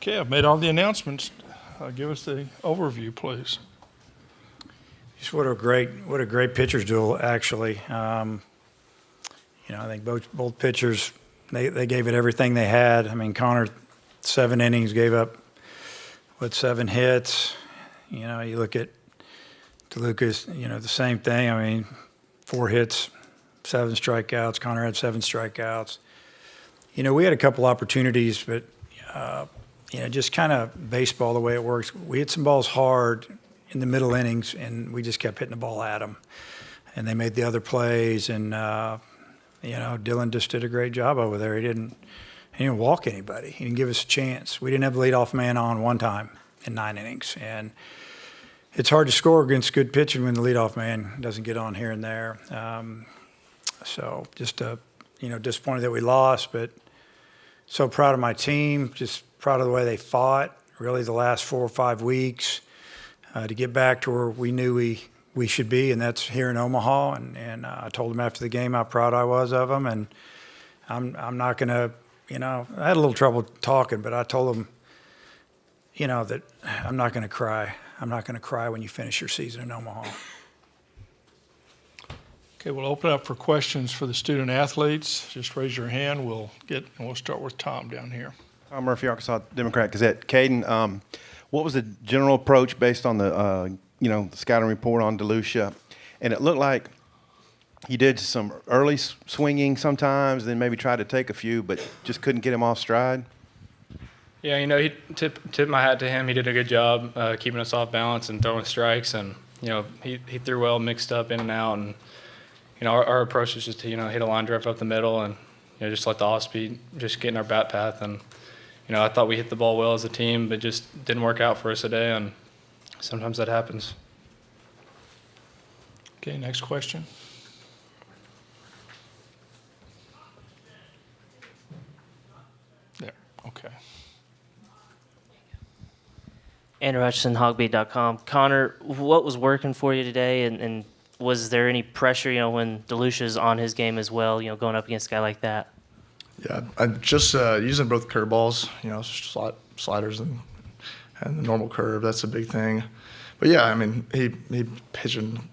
Okay, I've made all the announcements. Give us the overview, please. Just what a great pitchers duel, actually. I think both pitchers, they gave it everything they had. I mean, Connor, 7 innings, gave up, 7 hits. You look at DeLucas, the same thing. I mean, 4 hits, 7 strikeouts. Connor had 7 strikeouts. We had a couple opportunities, but, just kind of baseball the way it works. We hit some balls hard in the middle innings, and we just kept hitting the ball at them. And they made the other plays, and, Dylan just did a great job over there. He didn't walk anybody. He didn't give us a chance. We didn't have the leadoff man on one time in 9 innings. And it's hard to score against good pitching when the leadoff man doesn't get on here and there. So just, disappointed that we lost, but so proud of my team, just proud of the way they fought really the last 4 or 5 weeks to get back to where we knew we should be, and that's here in Omaha. And I told them after the game how proud I was of them, and I'm not going to, I had a little trouble talking, but I told them, that I'm not going to cry. I'm not going to cry when you finish your season in Omaha. Okay, we'll open up for questions for the student athletes. Just raise your hand. We'll start with Tom down here. Tom Murphy, Arkansas Democrat-Gazette. Cayden, what was the general approach based on the the scouting report on DeLucia? And it looked like he did some early swinging sometimes, then maybe tried to take a few, but just couldn't get him off stride. Yeah, he tip my hat to him. He did a good job keeping us off balance and throwing strikes, and he threw well, mixed up in and out, and our approach is just to hit a line drive up the middle and just let the off speed just get in our bat path. And I thought we hit the ball well as a team, but just didn't work out for us today, and sometimes that happens. Okay, next question. There, okay. Andrew Hutchinson, HawgBeat.com. Connor, what was working for you today, and was there any pressure, when DeLucia's on his game as well, going up against a guy like that? Yeah, I'm just using both curveballs, sliders and the normal curve. That's a big thing. But yeah, I mean, he pitching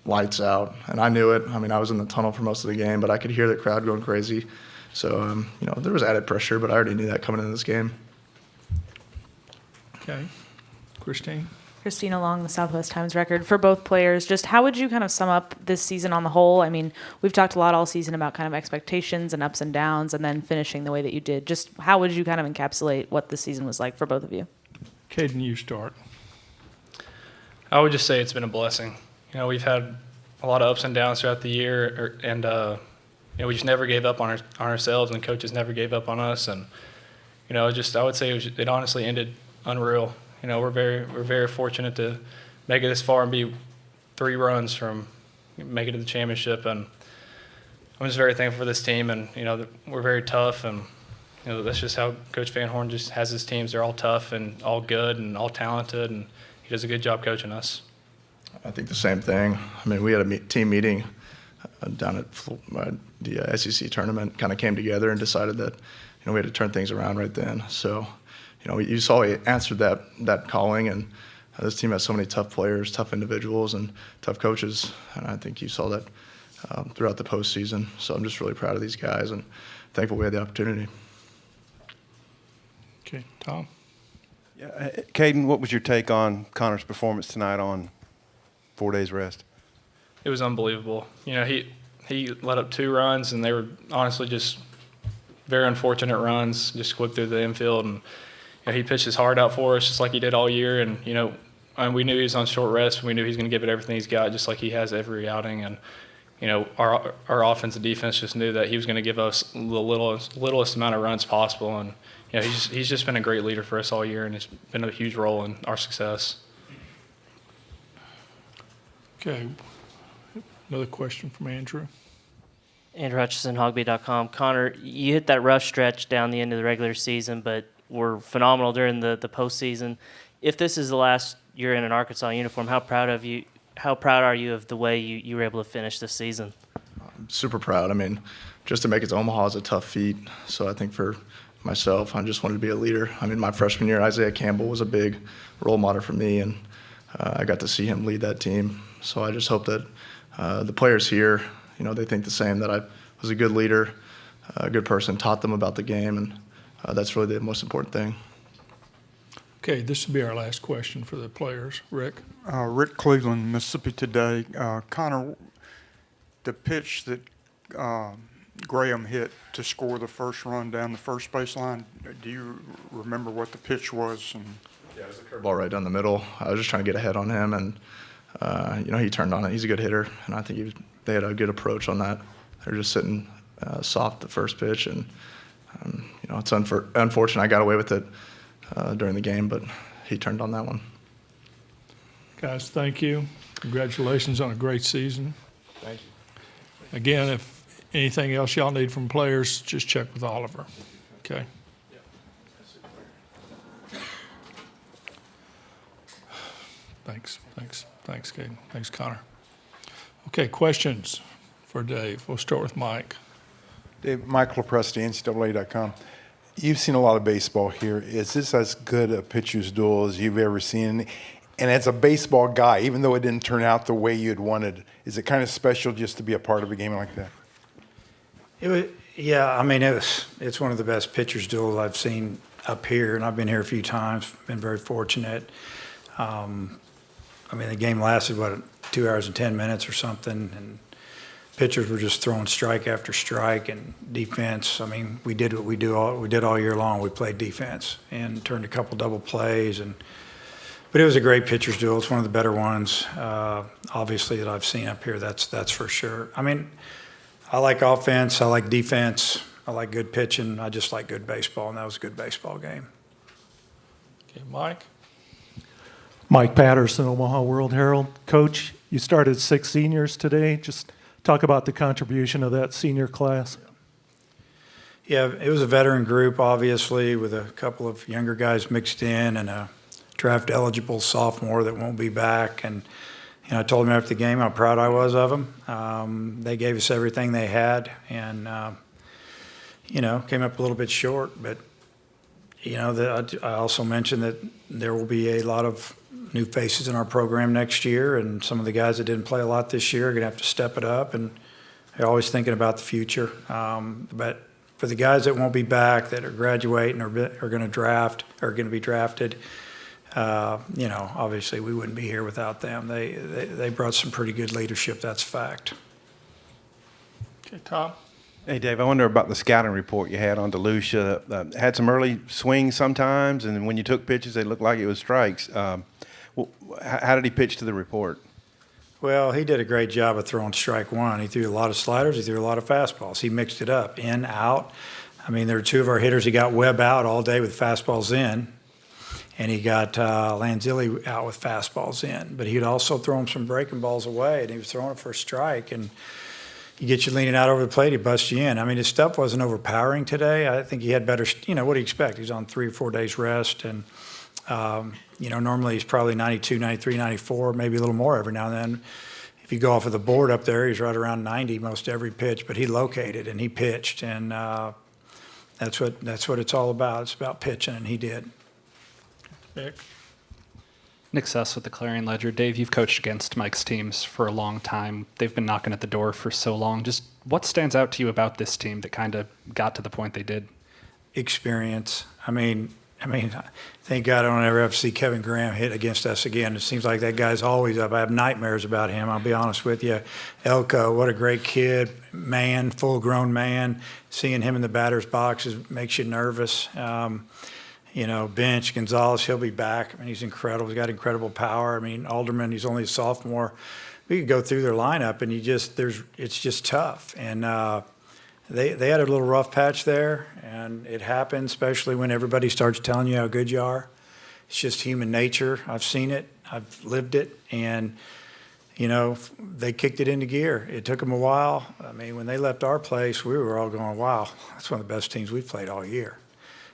lights out, and I knew it. I mean, I was in the tunnel for most of the game, but I could hear the crowd going crazy. So, there was added pressure, but I already knew that coming into this game. Okay. Christina Long, the Southwest Times Record. For both players, just how would you kind of sum up this season on the whole? I mean, we've talked a lot all season about kind of expectations and ups and downs, and then finishing the way that you did. Just how would you kind of encapsulate what the season was like for both of you? Cayden, you start. I would just say it's been a blessing. We've had a lot of ups and downs throughout the year, and we just never gave up on ourselves, and coaches never gave up on us. And I would say it honestly ended unreal. We're very fortunate to make it this far and be 3 runs from making it to the championship. And I'm just very thankful for this team. And we're very tough, and that's just how Coach Van Horn just has his teams. They're all tough and all good and all talented, and he does a good job coaching us. I think the same thing. I mean, we had a team meeting down at the SEC tournament, kind of came together and decided that we had to turn things around right then. So. You saw he answered that calling, and this team has so many tough players, tough individuals, and tough coaches, and I think you saw that throughout the postseason. So I'm just really proud of these guys and thankful we had the opportunity. Okay, Tom. Yeah, Cayden, what was your take on Connor's performance tonight on 4 days rest? It was unbelievable. He let up 2 runs, and they were honestly just very unfortunate runs, just slipped through the infield, and he pitched his heart out for us just like he did all year. And, and we knew he was on short rest. We knew he was going to give it everything he's got, just like he has every outing. And, our offense and defense just knew that he was going to give us the littlest amount of runs possible. And, he's just been a great leader for us all year, and it's been a huge role in our success. Okay. Another question from Andrew. Andrew Hutchinson, HawgBeat.com. Connor, you hit that rough stretch down the end of the regular season, but were phenomenal during the postseason. If this is the last year in an Arkansas uniform, how proud are you of the way you were able to finish this season? I'm super proud. I mean, just to make it to Omaha is a tough feat. So I think for myself. I just wanted to be a leader. I mean, my freshman year, Isaiah Campbell was a big role model for me, and I got to see him lead that team. So I just hope that the players here, they think the same, that I was a good leader, a good person, taught them about the game, and that's really the most important thing. Okay, this will be our last question for the players. Rick? Rick Cleveland, Mississippi Today. Connor, the pitch that Graham hit to score the first run down the first baseline, do you remember what the pitch was? And Yeah, it was a curveball right down the middle. I was just trying to get ahead on him, and he turned on it. He's a good hitter, and I think they had a good approach on that. They were just sitting soft the first pitch, and it's unfortunate I got away with it during the game, but he turned on that one. Guys, thank you. Congratulations on a great season. Thank you. Again, if anything else y'all need from players, just check with Oliver. Okay? Thanks, Cayden. Thanks, Connor. Okay, questions for Dave. We'll start with Mike. Dave, Michael Presti, NCAA.com. You've seen a lot of baseball here. Is this as good a pitcher's duel as you've ever seen? And as a baseball guy, even though it didn't turn out the way you had wanted, is it kind of special just to be a part of a game like that? It's one of the best pitcher's duels I've seen up here, and I've been here a few times, been very fortunate. The game lasted, 2 hours and 10 minutes or something, and pitchers were just throwing strike after strike, and defense. We did what we did all year long. We played defense and turned a couple double plays, but it was a great pitcher's duel. It's one of the better ones, obviously, that I've seen up here. That's for sure. I like offense. I like defense. I like good pitching. I just like good baseball, and that was a good baseball game. Okay, Mike? Mike Patterson, Omaha World Herald. Coach, you started 6 seniors today. Just talk about the contribution of that senior class. Yeah, it was a veteran group, obviously, with a couple of younger guys mixed in and a draft-eligible sophomore that won't be back. And I told them after the game how proud I was of them. They gave us everything they had, and came up a little bit short. But I also mentioned that there will be a lot of new faces in our program next year, and some of the guys that didn't play a lot this year are going to have to step it up, and they're always thinking about the future. But for the guys that won't be back, that are graduating or are going to be drafted, obviously we wouldn't be here without them. They brought some pretty good leadership. That's a fact. Okay, Tom? Hey, Dave, I wonder about the scouting report you had on DeLucia. Had some early swings sometimes, and when you took pitches, they looked like it was strikes. How did he pitch to the report? Well, he did a great job of throwing strike one. He threw a lot of sliders. He threw a lot of fastballs. He mixed it up, in, out. There were 2 of our hitters. He got Webb out all day with fastballs in, and he got Lanzilli out with fastballs in. But he'd also throw him some breaking balls away, and he was throwing it for a strike. And he gets you leaning out over the plate, he busts you in. His stuff wasn't overpowering today. I think he had better, what do you expect? He's on 3 or 4 days rest, and normally he's probably 92, 93, 94, maybe a little more every now and then. If you go off of the board up there, he's right around 90 most every pitch, but he located and he pitched, and that's what it's all about. It's about pitching, and he did. Nick Suss with the Clarion Ledger. Dave, you've coached against Mike's teams for a long time. They've been knocking at the door for so long. Just what stands out to you about this team that kind of got to the point they did? Experience. Thank God I don't ever have to see Kevin Graham hit against us again. It seems like that guy's always up. I have nightmares about him, I'll be honest with you. Elko, what a great kid, man, full-grown man. Seeing him in the batter's box makes you nervous. Bench, Gonzalez, he'll be back. He's incredible. He's got incredible power. Alderman, he's only a sophomore. We could go through their lineup, and it's just tough. And they had a little rough patch there, and it happens, especially when everybody starts telling you how good you are. It's just human nature. I've seen it. I've lived it. And, they kicked it into gear. It took them a while. When they left our place, we were all going, wow, that's one of the best teams we've played all year.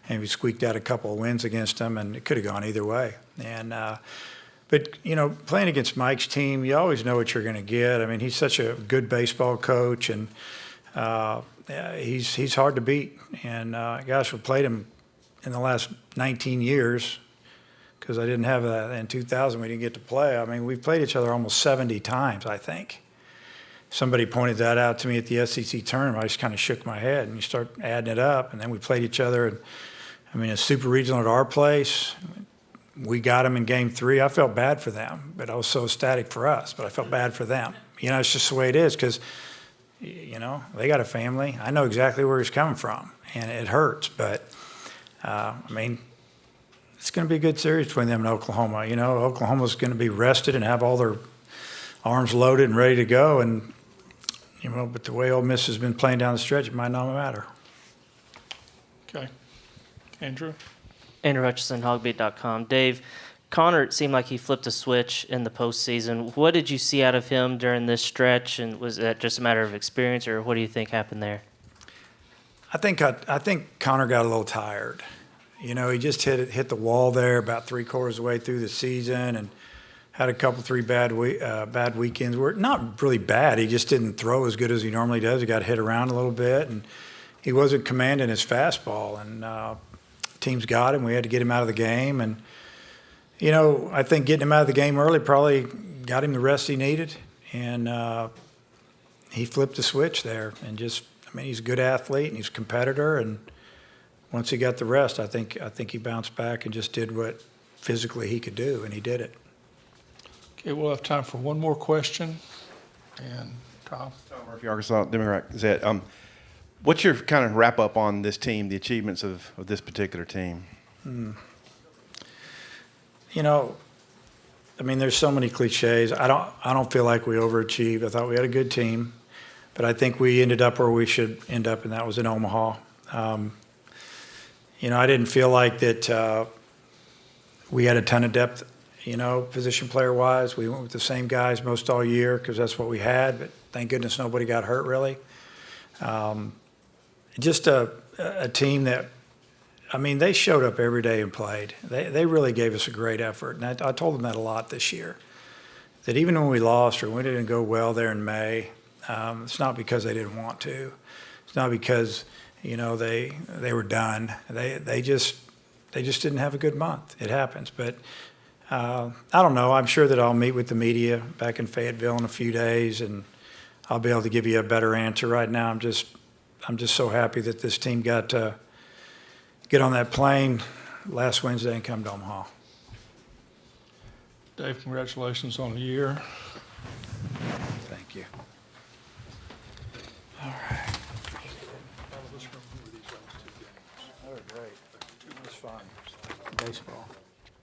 And we squeaked out a couple of wins against them, and it could have gone either way. But playing against Mike's team, you always know what you're going to get. He's such a good baseball coach, and he's hard to beat. And gosh, we played him in the last 19 years because I didn't have in 2000 we didn't get to play. I mean, we played each other almost 70 times, I think. Somebody pointed that out to me at the SEC tournament. I just kind of shook my head, and you start adding it up, and then we played each other. And I mean, a super regional at our place. We got them in game 3. I felt bad for them, but I was so ecstatic for us. But I felt bad for them. You know, it's just the way it is because, you know, they got a family. I know exactly where he's coming from, and it hurts. But, I mean, it's going to be a good series between them and Oklahoma. You know, Oklahoma's going to be rested and have all their arms loaded and ready to go. And, you know, but the way Ole Miss has been playing down the stretch, it might not matter. Okay. Andrew? Andrew Hutchison, HawgBeat.com. Dave, Connor, it seemed like he flipped a switch in the postseason. What did you see out of him during this stretch, and was that just a matter of experience, or what do you think happened there? I think Connor got a little tired. You know, he just hit the wall there about 3/4 of the way through the season, and had a couple, 3 bad weekends. Were not really bad. He just didn't throw as good as he normally does. He got hit around a little bit, and he wasn't commanding his fastball. And teams got him. We had to get him out of the game. And, you know, I think getting him out of the game early probably got him the rest he needed. And he flipped the switch there. And just, I mean, he's a good athlete and he's a competitor. And once he got the rest, I think he bounced back and just did what physically he could do, and he did it. Okay, we'll have time for one more question. And Tom? Tom Murphy, Arkansas Democrat Gazette. What's your kind of wrap up on this team, the achievements of this particular team? You know, I mean, there's so many cliches. I don't feel like we overachieved. I thought we had a good team, but I think we ended up where we should end up, and that was in Omaha. You know, I didn't feel like that we had a ton of depth, you know, position player-wise. We went with the same guys most all year because that's what we had, but thank goodness nobody got hurt, really. Just a team that, I mean, they showed up every day and played. They really gave us a great effort, and I told them that a lot this year, that even when we lost or we didn't go well there in May, it's not because they didn't want to. It's not because, you know, they were done. They just didn't have a good month. It happens. But I don't know. I'm sure that I'll meet with the media back in Fayetteville in a few days, and I'll be able to give you a better answer. Right now, I'm just so happy that this team got to get on that plane last Wednesday and come to Omaha. Dave, congratulations on the year. Thank you. All right. They were great. It was fun. Baseball.